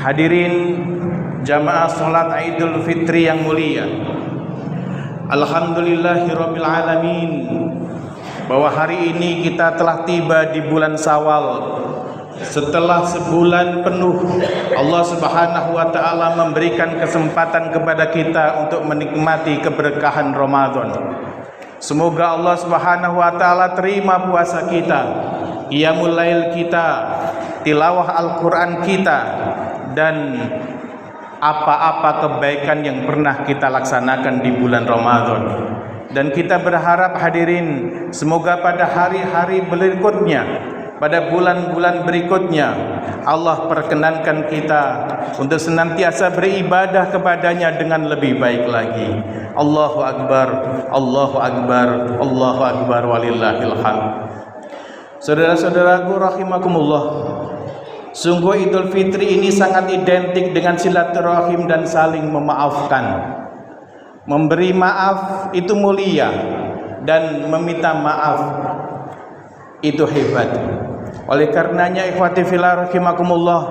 Hadirin jamaah salat Idul Fitri yang mulia, alhamdulillahirabbil alamin, bahwa hari ini kita telah tiba di bulan Syawal. Setelah sebulan penuh Allah Subhanahu wa taala memberikan kesempatan kepada kita untuk menikmati keberkahan Ramadan. Semoga Allah Subhanahu wa taala terima puasa kita, qiyamul lail kita, tilawah Al-Qur'an kita, dan apa-apa kebaikan yang pernah kita laksanakan di bulan Ramadan. Dan kita berharap hadirin, semoga pada hari-hari berikutnya, pada bulan-bulan berikutnya, Allah perkenankan kita untuk senantiasa beribadah kepadanya dengan lebih baik lagi. Allahu Akbar, Allahu Akbar, Allahu Akbar, walillahil hamd. Saudara-saudaraku rahimakumullah, sungguh Idul Fitri ini sangat identik dengan silaturahim dan saling memaafkan. Memberi maaf itu mulia, dan meminta maaf itu hebat. Oleh karenanya ikhwati fillah rahimakumullah,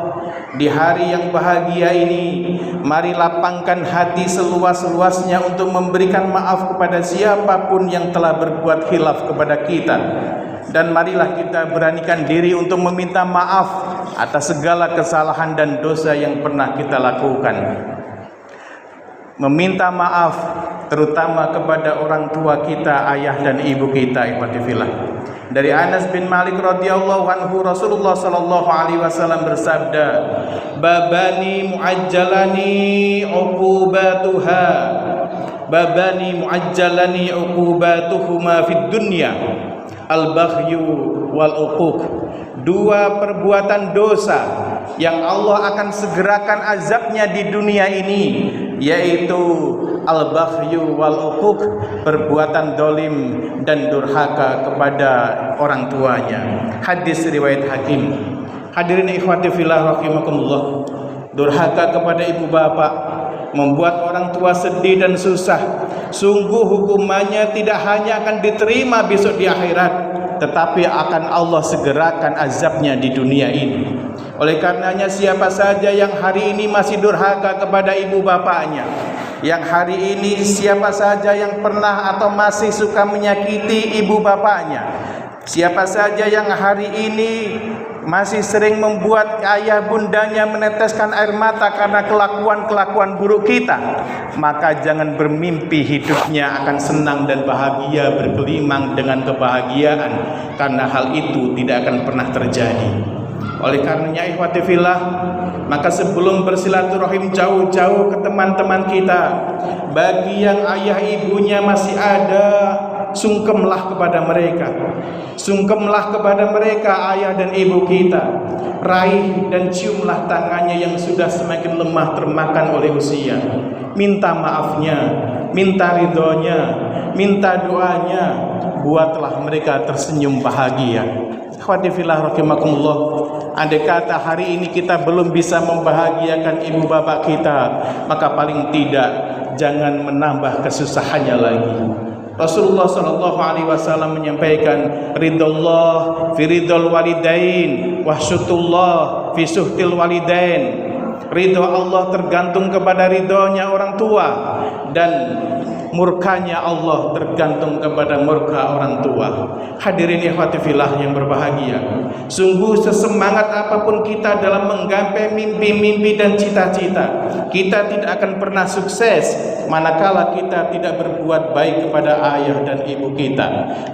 di hari yang bahagia ini, mari lapangkan hati seluas-luasnya untuk memberikan maaf kepada siapapun yang telah berbuat khilaf kepada kita. Dan marilah kita beranikan diri untuk meminta maaf atas segala kesalahan dan dosa yang pernah kita lakukan. Meminta maaf terutama kepada orang tua kita, ayah dan ibu kita, ikhwati fillah. Dari Anas bin Malik radhiyallahu anhu, Rasulullah sallallahu alaihi wasallam bersabda, babani muajjalani uqubatuha, babani muajjalani uqubatuhuma fid dunya, al-baghyu wal uquq. Dua perbuatan dosa yang Allah akan segerakan azabnya di dunia ini, yaitu al-baghyu wal uquq, perbuatan dolim dan durhaka kepada orang tuanya. Hadis riwayat Hakim. Hadirin ikhwati fillah rahimakumullah, durhaka kepada ibu bapak membuat orang tua sedih dan susah. Sungguh hukumannya tidak hanya akan diterima besok di akhirat, tetapi akan Allah segerakan azabnya di dunia ini. Oleh karenanya siapa saja yang hari ini masih durhaka kepada ibu bapaknya, yang hari ini siapa saja yang pernah atau masih suka menyakiti ibu bapaknya, siapa saja yang hari ini masih sering membuat ayah bundanya meneteskan air mata karena kelakuan-kelakuan buruk kita, maka jangan bermimpi hidupnya akan senang dan bahagia, bergelimang dengan kebahagiaan, karena hal itu tidak akan pernah terjadi. Oleh karenanya ikhwati fillah, maka sebelum bersilaturahim jauh-jauh ke teman-teman kita, bagi yang ayah ibunya masih ada, sungkemlah kepada mereka. Sungkemlah kepada mereka ayah dan ibu kita. Raih dan ciumlah tangannya yang sudah semakin lemah termakan oleh usia. Minta maafnya, minta ridhonya, minta doanya. Buatlah mereka tersenyum bahagia. Ikhwati fillah rahimakumullah, andai kata hari ini kita belum bisa membahagiakan ibu bapak kita, maka paling tidak jangan menambah kesusahannya lagi. Rasulullah sallallahu alaihi wasallam menyampaikan, ridallah fi ridal walidain wa syutullah fi suhtil walidain. Ridho Allah tergantung kepada ridhonya orang tua, dan murkanya Allah tergantung kepada murka orang tua. Hadirin ikhwati fillah yang berbahagia, sungguh sesemangat apapun kita dalam menggapai mimpi-mimpi dan cita-cita, kita tidak akan pernah sukses manakala kita tidak berbuat baik kepada ayah dan ibu kita.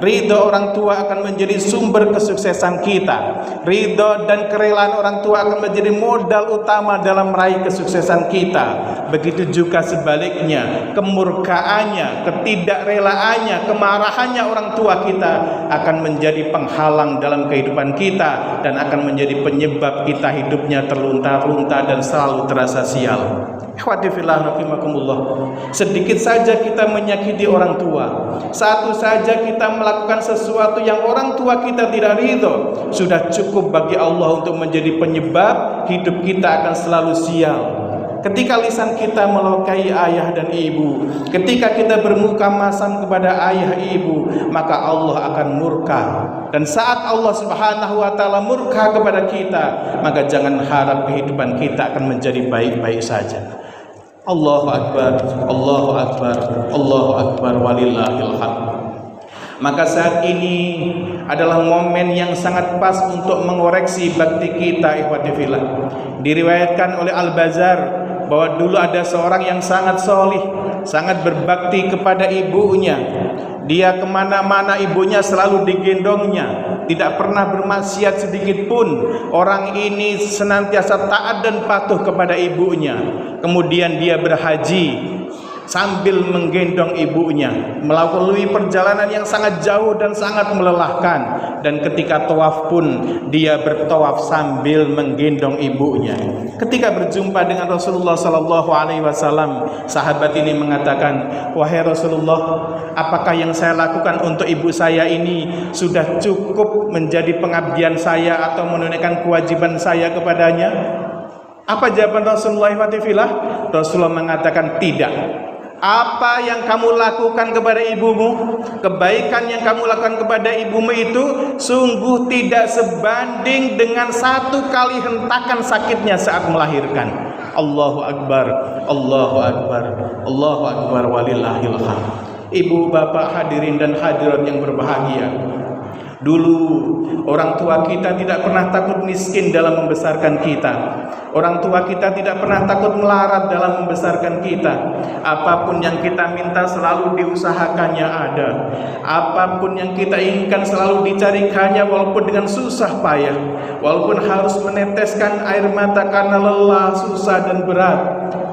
Ridho orang tua akan menjadi sumber kesuksesan kita. Ridho dan kerelaan orang tua akan menjadi modal utama dalam meraih kesuksesan kita. Begitu juga sebaliknya, kemurkaannya, ketidakrelaannya, kemarahannya orang tua kita akan menjadi penghalang dalam kehidupan kita, dan akan menjadi penyebab kita hidupnya terlunta-lunta dan selalu terasa sial. Ikhwati fillah rahimakumullah, sedikit saja kita menyakiti orang tua, satu saja kita melakukan sesuatu yang orang tua kita tidak ridho, sudah cukup bagi Allah untuk menjadi penyebab hidup kita akan selalu sial. ketika lisan kita melukai ayah dan ibu, ketika kita bermuka masam kepada ayah ibu, maka Allah akan murka. Dan saat Allah Subhanahu wa taala murka kepada kita, maka jangan harap kehidupan kita akan menjadi baik-baik saja. Allahu akbar, Allahu akbar, Allahu akbar, walillahil hamd. Maka saat ini adalah momen yang sangat pas untuk mengoreksi bakti kita, ikhwati fillah. Diriwayatkan oleh Al-Bazzar bahwa dulu ada seorang yang sangat solih, sangat berbakti kepada ibunya. Dia kemana-mana ibunya selalu digendongnya, tidak pernah bermaksiat sedikit pun. Orang ini senantiasa taat dan patuh kepada ibunya. Kemudian dia berhaji sambil menggendong ibunya, melalui perjalanan yang sangat jauh dan sangat melelahkan. Dan ketika tawaf pun dia bertawaf sambil menggendong ibunya. Ketika berjumpa dengan Rasulullah SAW, sahabat ini mengatakan, wahai Rasulullah, apakah yang saya lakukan untuk ibu saya ini sudah cukup menjadi pengabdian saya atau menunaikan kewajiban saya kepadanya? Apa jawaban Rasulullah SAW? Rasulullah mengatakan tidak. Apa yang kamu lakukan kepada ibumu, kebaikan yang kamu lakukan kepada ibumu itu sungguh tidak sebanding dengan satu kali hentakan sakitnya saat melahirkan. Allahu akbar, Allahu akbar, Allahu akbar, walillahil hamd. Ibu, bapak, hadirin dan hadirat yang berbahagia, dulu orang tua kita tidak pernah takut miskin dalam membesarkan kita. Orang tua kita tidak pernah takut melarat dalam membesarkan kita. Apapun yang kita minta selalu diusahakannya ada. Apapun yang kita inginkan selalu dicarikannya, walaupun dengan susah payah, walaupun harus meneteskan air mata karena lelah, susah dan berat.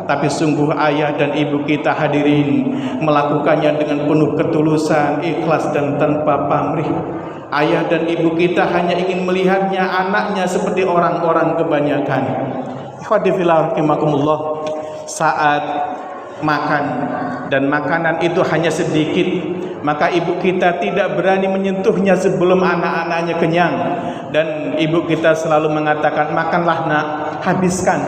Tapi sungguh ayah dan ibu kita, hadirin, melakukannya dengan penuh ketulusan, ikhlas dan tanpa pamrih. Ayah dan ibu kita hanya ingin melihatnya, anaknya seperti orang-orang kebanyakan. Ikhwati fillah rahimakumullah, saat makan dan makanan itu hanya sedikit, maka ibu kita tidak berani menyentuhnya sebelum anak-anaknya kenyang. Dan ibu kita selalu mengatakan, makanlah nak, habiskan.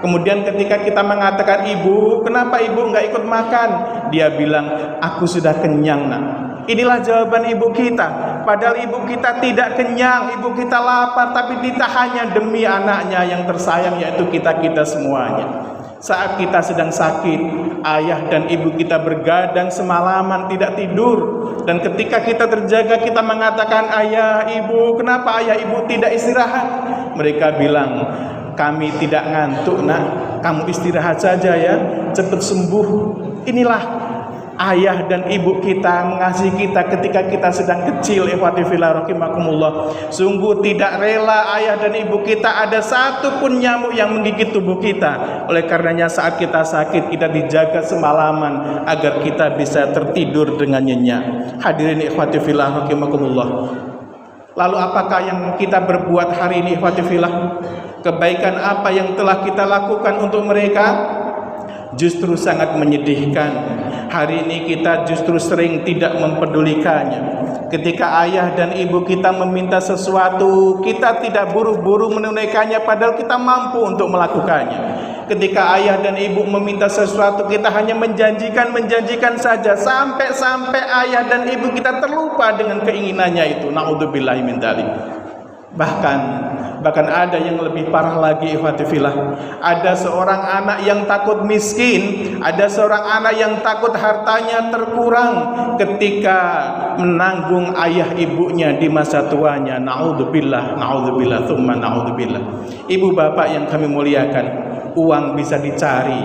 Kemudian ketika kita mengatakan, ibu, kenapa ibu nggak ikut makan? Dia bilang, aku sudah kenyang nak. Inilah jawaban ibu kita. Padahal ibu kita tidak kenyang, ibu kita lapar, tapi kita hanya demi anaknya yang tersayang, yaitu kita semuanya. Saat kita sedang sakit, ayah dan ibu kita bergadang semalaman tidak tidur. Dan ketika kita terjaga, kita mengatakan, ayah, ibu, kenapa ayah ibu tidak istirahat? Mereka bilang, kami tidak ngantuk nak, kamu istirahat saja ya, cepat sembuh. Inilah ayah dan ibu kita mengasihi kita ketika kita sedang kecil. Ikhwati fillah rahimakumullah, sungguh tidak rela ayah dan ibu kita ada satu pun nyamuk yang menggigit tubuh kita. Oleh karenanya saat kita sakit, kita dijaga semalaman agar kita bisa tertidur dengan nyenyak. Hadirin ikhwati fillah rahimakumullah, lalu apakah yang kita berbuat hari ini, ikhwati fillah? Kebaikan apa yang telah kita lakukan untuk mereka? Justru sangat menyedihkan. Hari ini kita justru sering tidak mempedulikannya. Ketika ayah dan ibu kita meminta sesuatu, kita tidak buru-buru menunaikannya padahal kita mampu untuk melakukannya. Ketika ayah dan ibu meminta sesuatu, kita hanya menjanjikan saja, sampai ayah dan ibu kita terlupa dengan keinginannya itu. Na'udzubillahi min dzalik. Bahkan ada yang lebih parah lagi, ikhwati fillah. Ada seorang anak yang takut miskin, ada seorang anak yang takut hartanya terkurang ketika menanggung ayah ibunya di masa tuanya. Na'udzubillah, na'udzubillah, tsumma na'udzubillah. Ibu bapak yang kami muliakan, uang bisa dicari,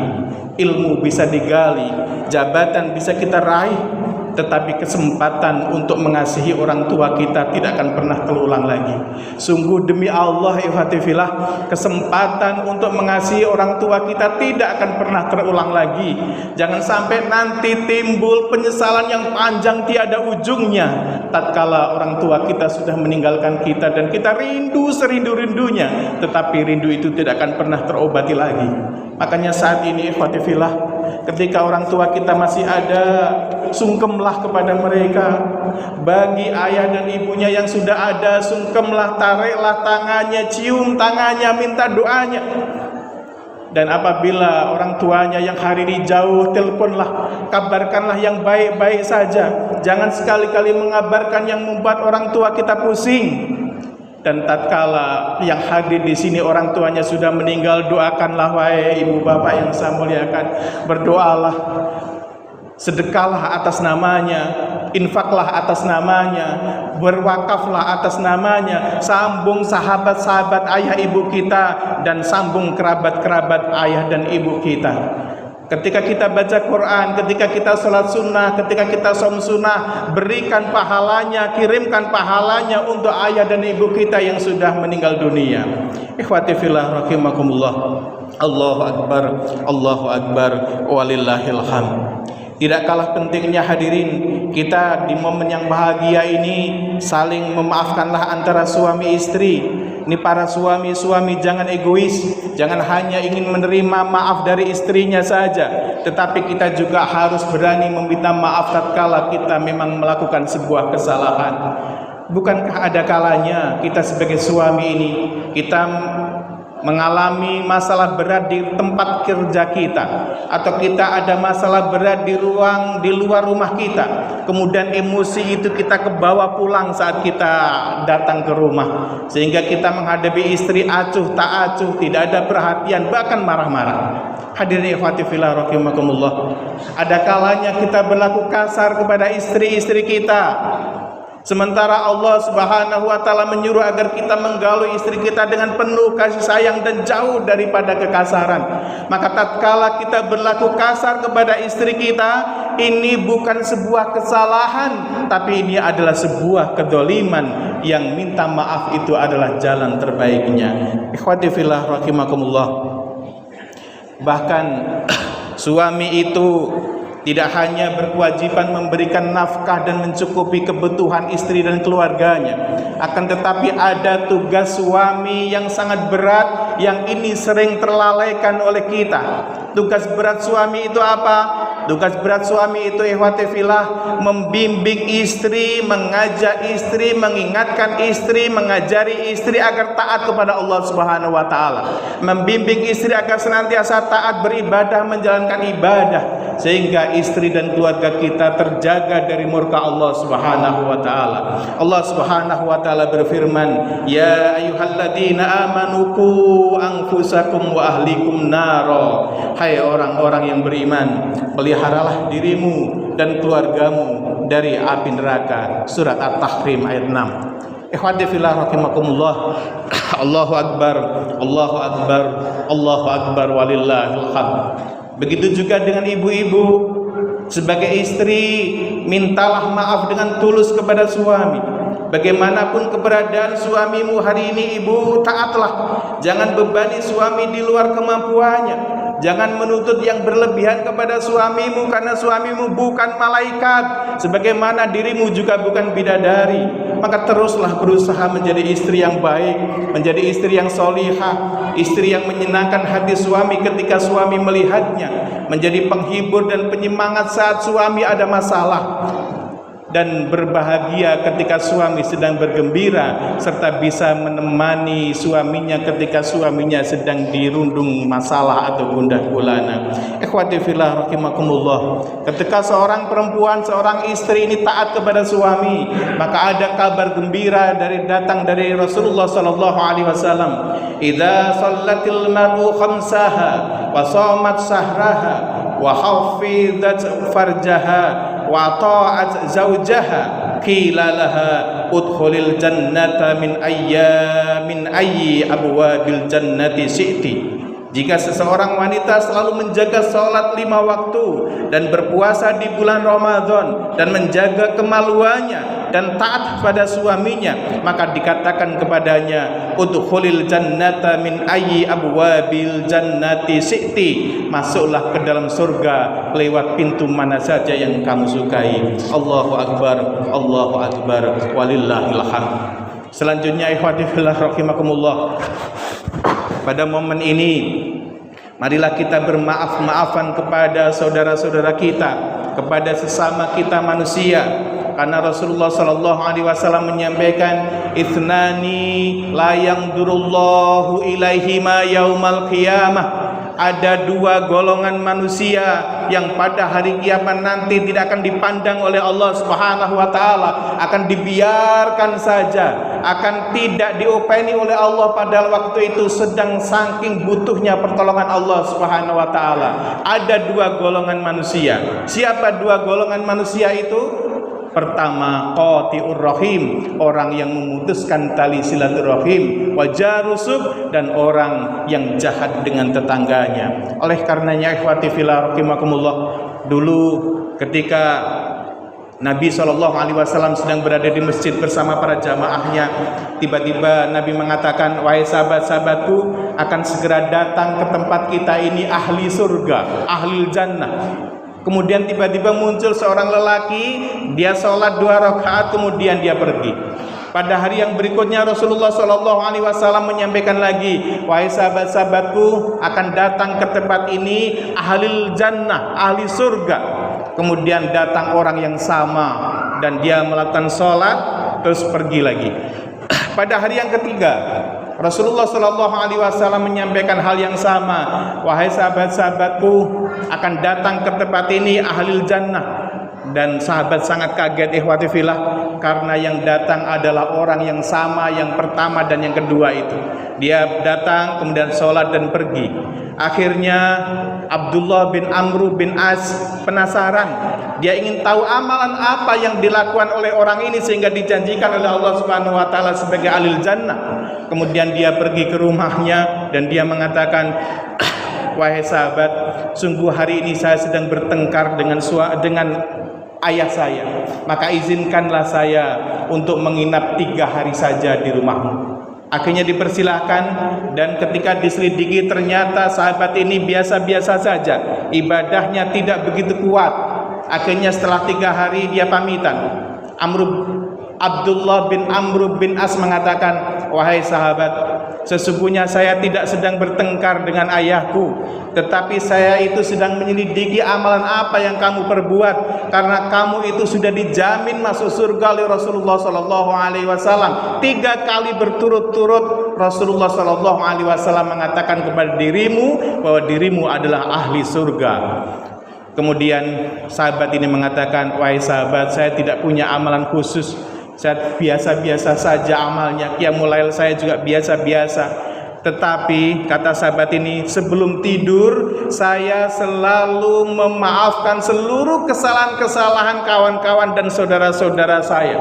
ilmu bisa digali, jabatan bisa kita raih, tetapi kesempatan untuk mengasihi orang tua kita tidak akan pernah terulang lagi. Sungguh demi Allah, ikhwati fillah, kesempatan untuk mengasihi orang tua kita tidak akan pernah terulang lagi. Jangan sampai nanti timbul penyesalan yang panjang tiada ujungnya tatkala orang tua kita sudah meninggalkan kita dan kita rindu serindu-rindunya, tetapi rindu itu tidak akan pernah terobati lagi. Makanya saat ini, ikhwati fillah, ketika orang tua kita masih ada, sungkemlah kepada mereka. Bagi ayah dan ibunya yang sudah ada, sungkemlah, tariklah tangannya, cium tangannya, minta doanya. Dan apabila orang tuanya yang hari ini jauh, teleponlah, kabarkanlah yang baik-baik saja. Jangan sekali-kali mengabarkan yang membuat orang tua kita pusing. Dan tatkala yang hadir di sini orang tuanya sudah meninggal, doakanlah wahai ibu bapak yang saya muliakan, berdoalah, sedekahlah atas namanya, infaklah atas namanya, berwakaflah atas namanya, sambung sahabat-sahabat ayah ibu kita, dan sambung kerabat-kerabat ayah dan ibu kita. Ketika kita baca Quran, ketika kita sholat sunnah, ketika kita som sunnah, berikan pahalanya, kirimkan pahalanya untuk ayah dan ibu kita yang sudah meninggal dunia. Ikhwati fillah rahimakumullah. Allahu akbar, Allahu akbar, walillahil hamd. Tidak kalah pentingnya hadirin, kita di momen yang bahagia ini saling memaafkanlah antara suami istri. Ini para suami-suami jangan egois, jangan hanya ingin menerima maaf dari istrinya saja, tetapi kita juga harus berani meminta maaf tatkala kita memang melakukan sebuah kesalahan. Bukankah ada kalanya kita sebagai suami ini kita mengalami masalah berat di tempat kerja kita, atau kita ada masalah berat di luar rumah kita, kemudian emosi itu kita kebawa pulang saat kita datang ke rumah, sehingga kita menghadapi istri acuh tak acuh, tidak ada perhatian, bahkan marah-marah. Hadirin ikhwati fillah rahimakumullah, ada kalanya kita berlaku kasar kepada istri-istri kita, sementara Allah Subhanahu wa taala menyuruh agar kita menggauli istri kita dengan penuh kasih sayang dan jauh daripada kekasaran. Maka tatkala kita berlaku kasar kepada istri kita, ini bukan sebuah kesalahan, tapi ini adalah sebuah kedzaliman yang minta maaf itu adalah jalan terbaiknya. Ikhwati fillah rahimakumullah. Bahkan suami itu tidak hanya berkewajiban memberikan nafkah dan mencukupi kebutuhan istri dan keluarganya, akan tetapi ada tugas suami yang sangat berat yang ini sering terlalaikan oleh kita. Tugas berat suami itu apa? Tugas berat suami itu ikhwati fillah, membimbing istri, mengajak istri, mengingatkan istri, mengajari istri agar taat kepada Allah Subhanahu wa taala. Membimbing istri agar senantiasa taat beribadah, menjalankan ibadah, sehingga istri dan keluarga kita terjaga dari murka Allah Subhanahu wa taala. Allah Subhanahu wa taala berfirman, "Ya ayyuhalladzina amanu qu anfusakum wa ahlikum naro." Hai orang-orang yang beriman, peliharalah dirimu dan keluargamu dari api neraka. Surat At-Tahrim ayat 6. Ikhwati fillah rahimakumullah. Allahu akbar, Allahu akbar, Allahu akbar walillahil hamd. Begitu juga dengan ibu-ibu, sebagai istri mintalah maaf dengan tulus kepada suami. Bagaimanapun keberadaan suamimu hari ini, ibu taatlah. Jangan bebani suami di luar kemampuannya. Jangan menuntut yang berlebihan kepada suamimu, karena suamimu bukan malaikat, sebagaimana dirimu juga bukan bidadari. Maka teruslah berusaha menjadi istri yang baik, menjadi istri yang solihah, istri yang menyenangkan hati suami ketika suami melihatnya, menjadi penghibur dan penyemangat saat suami ada masalah, dan berbahagia ketika suami sedang bergembira, serta bisa menemani suaminya ketika suaminya sedang dirundung masalah atau gundah gulana. Ikhwati fillah rahimakumullah, ketika seorang perempuan, seorang istri ini taat kepada suami, maka ada kabar gembira datang dari Rasulullah sallallahu alaihi wasallam. Idza shallatil mar'u khamsaha wa shamat sahraha wa hafizat farjaha wa ta'at zawjaha qila laha udkhulil jannata min ayyi abwabil jannati syi'ti. Jika seseorang wanita selalu menjaga salat 5 waktu dan berpuasa di bulan Ramadan dan menjaga kemaluannya dan taat pada suaminya, maka dikatakan kepadanya udkhulil jannata min ayyi abwabil jannati syi'ti, masuklah ke dalam surga lewat pintu mana saja yang kamu sukai. Allahu akbar, Allahu akbar, walillahil hamd. Selanjutnya ikhwati fillah rahimakumullah, pada momen ini marilah kita bermaaf-maafan kepada saudara-saudara kita, kepada sesama kita manusia, karena Rasulullah sallallahu alaihi wasallam menyampaikan, "Ithnani la yanzurullahu ilaihima yaumal qiyamah, ada dua golongan manusia yang pada hari kiamat nanti tidak akan dipandang oleh Allah Subhanahu wa taala, akan dibiarkan saja, akan tidak diopeni oleh Allah, padahal waktu itu sedang saking butuhnya pertolongan Allah Subhanahu wa taala. Ada dua golongan manusia. Siapa dua golongan manusia itu? Pertama, qati'ur rahim, orang yang memutuskan tali silaturahim, wajarusub, dan orang yang jahat dengan tetangganya. Oleh karenanya ikhwati fillah rahimakumullah, dulu ketika Nabi SAW sedang berada di masjid bersama para jamaahnya, tiba-tiba Nabi mengatakan, wahai sahabat-sahabatku, akan segera datang ke tempat kita ini ahli surga, ahli jannah. Kemudian tiba-tiba muncul seorang lelaki, dia sholat 2 rakaat, kemudian dia pergi. Pada hari yang berikutnya Rasulullah SAW menyampaikan lagi, wahai sahabat-sahabatku, akan datang ke tempat ini ahli jannah, ahli surga. Kemudian datang orang yang sama dan dia melakukan sholat terus pergi lagi. Pada hari yang ketiga Rasulullah SAW menyampaikan hal yang sama, wahai sahabat-sahabatku, akan datang ke tempat ini ahli jannah. Dan sahabat sangat kaget ikhwati fillah, karena yang datang adalah orang yang sama yang pertama dan yang kedua itu. Dia datang kemudian sholat dan pergi. Akhirnya Abdullah bin Amr bin As penasaran, dia ingin tahu amalan apa yang dilakukan oleh orang ini sehingga dijanjikan oleh Allah Subhanahu wa taala sebagai ahli jannah. Kemudian dia pergi ke rumahnya dan dia mengatakan, wahai sahabat, sungguh hari ini saya sedang bertengkar dengan ayah saya, maka izinkanlah saya untuk menginap 3 hari saja di rumahmu. Akhirnya dipersilahkan, dan ketika diselidiki ternyata sahabat ini biasa-biasa saja, ibadahnya tidak begitu kuat. Akhirnya setelah 3 hari dia pamitan. Abdullah bin Amr bin As mengatakan, wahai sahabat, sesungguhnya saya tidak sedang bertengkar dengan ayahku, tetapi saya itu sedang menyelidiki amalan apa yang kamu perbuat, karena kamu itu sudah dijamin masuk surga oleh Rasulullah SAW. 3 kali berturut-turut Rasulullah SAW mengatakan kepada dirimu bahwa dirimu adalah ahli surga. Kemudian sahabat ini mengatakan, wahai sahabat, saya tidak punya amalan khusus, saya biasa-biasa saja amalnya, qiyamul lail saya juga biasa-biasa. Tetapi kata sahabat ini, sebelum tidur saya selalu memaafkan seluruh kesalahan-kesalahan kawan-kawan dan saudara-saudara saya.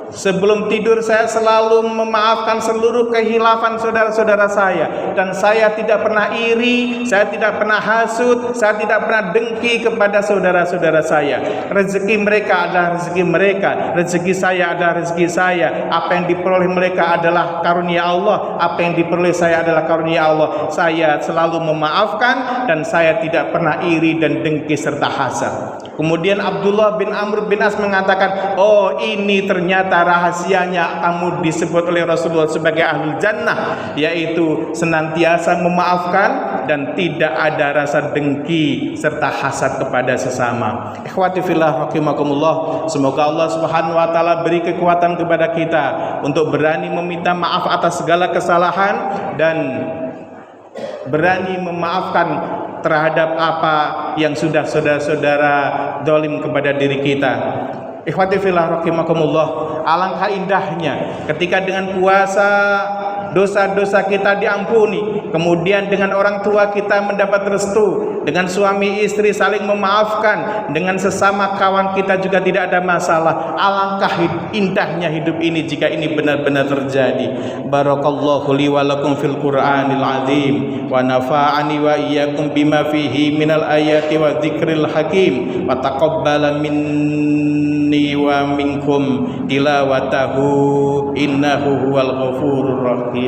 Sebelum tidur saya selalu memaafkan seluruh kehilafan saudara-saudara saya, dan saya tidak pernah iri, saya tidak pernah hasud, saya tidak pernah dengki kepada saudara-saudara saya. Rezeki mereka adalah rezeki mereka, rezeki saya adalah rezeki saya. Apa yang diperoleh mereka adalah karunia Allah, apa yang diperoleh saya adalah karunia Allah. Saya selalu memaafkan dan saya tidak pernah iri dan dengki serta hasad. Kemudian Abdullah bin Amr bin As mengatakan, oh ini ternyata rahasianya kamu disebut oleh Rasulullah sebagai ahli jannah, yaitu senantiasa memaafkan dan tidak ada rasa dengki serta hasad kepada sesama. Ikhwati fillah rahimakumullah, semoga Allah Subhanahu wa taala beri kekuatan kepada kita untuk berani meminta maaf atas segala kesalahan dan berani memaafkan terhadap apa yang sudah saudara-saudara zalim kepada diri kita. Ikhwati fillah rahimakumullah, alangkah indahnya ketika dengan puasa dosa-dosa kita diampuni, kemudian dengan orang tua kita mendapat restu, dengan suami istri saling memaafkan, dengan sesama kawan kita juga tidak ada masalah. Alangkah indahnya hidup ini jika ini benar-benar terjadi. Barakallahu li wa lakum fil Qur'anil azim, wa nafa'ani wa iyyakum bima fihi minal ayati wa dzikril hakim, wa taqabbala minni wa minkum tilawatahu innahu huwal ghafurur rahim.